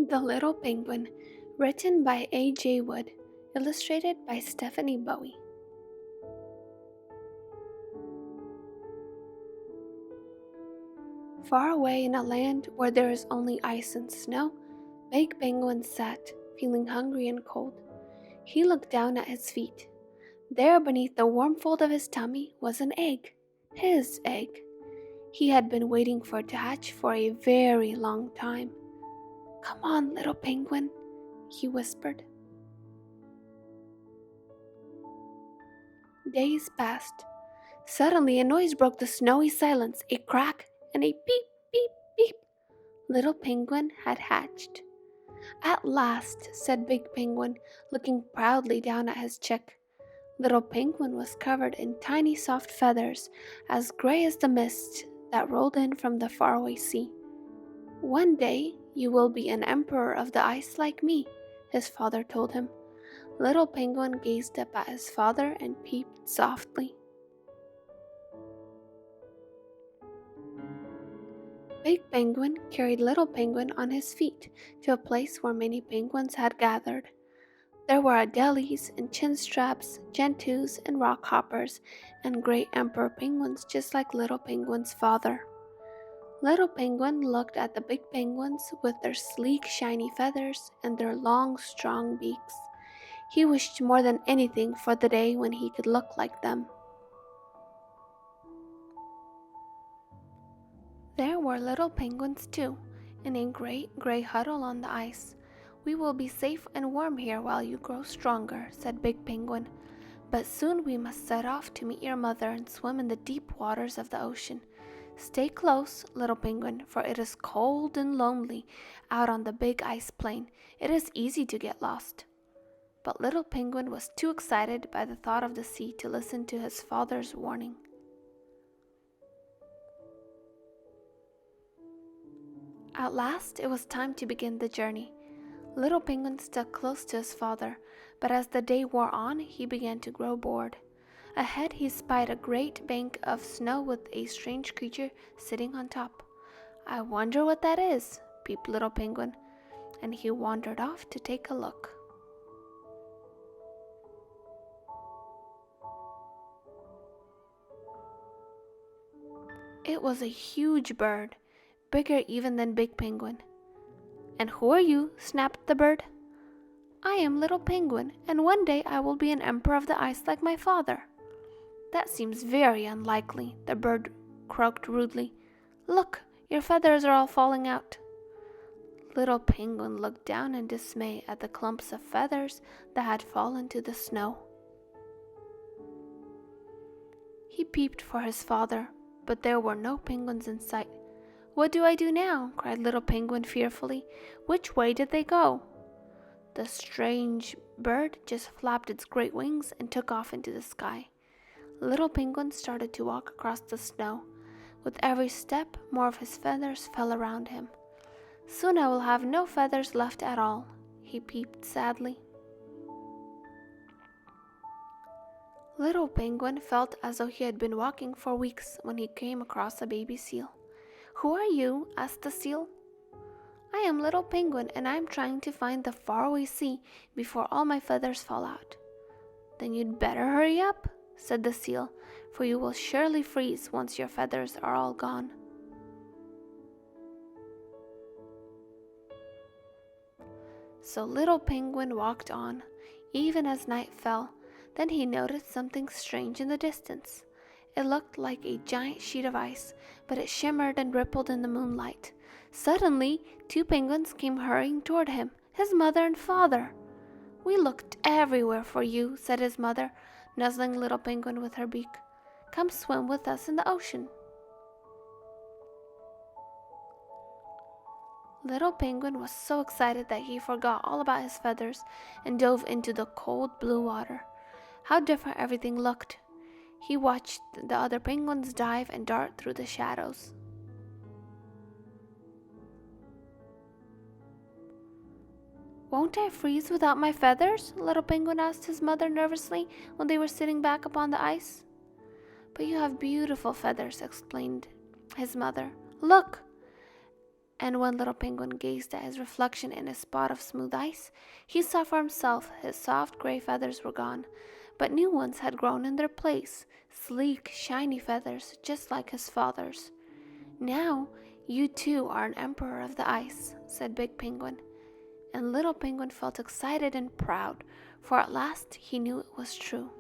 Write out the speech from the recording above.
The Little Penguin, written by A.J. Wood, illustrated by Stephanie Bowie. Far away in a land where there is only ice and snow, Big Penguin sat, feeling hungry and cold. He looked down at his feet. There beneath the warm fold of his tummy was an egg, his egg. He had been waiting for it to hatch for a very long time. "Come on, little penguin," he whispered. Days passed. Suddenly a noise broke the snowy silence, a crack and a beep, beep, beep. Little Penguin had hatched. "At last," said Big Penguin, looking proudly down at his chick. Little Penguin was covered in tiny soft feathers, as gray as the mist that rolled in from the faraway sea. "One day you will be an emperor of the ice like me," his father told him. Little Penguin gazed up at his father and peeped softly. Big Penguin carried Little Penguin on his feet to a place where many penguins had gathered. There were Adelies and Chinstraps, Gentoos and Rockhoppers, and great emperor penguins just like Little Penguin's father. Little Penguin looked at the big penguins with their sleek, shiny feathers and their long, strong beaks. He wished more than anything for the day when he could look like them. There were little penguins too, in a great gray huddle on the ice. "We will be safe and warm here while you grow stronger," said Big Penguin. "But soon we must set off to meet your mother and swim in the deep waters of the ocean. Stay close, Little Penguin, for it is cold and lonely out on the big ice plain. It is easy to get lost." But Little Penguin was too excited by the thought of the sea to listen to his father's warning. At last it was time to begin the journey. Little Penguin stuck close to his father, but as the day wore on, he began to grow bored. Ahead he spied a great bank of snow with a strange creature sitting on top. "I wonder what that is," peeped Little Penguin, and he wandered off to take a look. It was a huge bird, bigger even than Big Penguin. "And who are you?" snapped the bird. "I am Little Penguin, and one day I will be an emperor of the ice like my father." "That seems very unlikely," the bird croaked rudely. "Look, your feathers are all falling out." Little Penguin looked down in dismay at the clumps of feathers that had fallen to the snow. He peeped for his father, but there were no penguins in sight. "What do I do now?" cried Little Penguin fearfully. "Which way did they go?" The strange bird just flapped its great wings and took off into the sky. Little Penguin started to walk across the snow. With every step, more of his feathers fell around him. "Soon I will have no feathers left at all," he peeped sadly. Little Penguin felt as though he had been walking for weeks when he came across a baby seal. "Who are you?" asked the seal. "I am Little Penguin, and I am trying to find the faraway sea before all my feathers fall out." "Then you'd better hurry up," said the seal, "for you will surely freeze once your feathers are all gone." So Little Penguin walked on, even as night fell. Then he noticed something strange in the distance. It looked like a giant sheet of ice, but it shimmered and rippled in the moonlight. Suddenly, two penguins came hurrying toward him, his mother and father. "We looked everywhere for you," said his mother, nuzzling Little Penguin with her beak. "Come swim with us in the ocean." Little Penguin was so excited that he forgot all about his feathers and dove into the cold blue water. How different everything looked! He watched the other penguins dive and dart through the shadows. "Won't I freeze without my feathers?" Little Penguin asked his mother nervously when they were sitting back upon the ice. "But you have beautiful feathers," explained his mother. "Look!" And when little Penguin gazed at his reflection in a spot of smooth ice, he saw for himself his soft gray feathers were gone, but new ones had grown in their place, sleek, shiny feathers, just like his father's. "Now, you too are an emperor of the ice," said Big Penguin. And little Penguin felt excited and proud, for at last he knew it was true.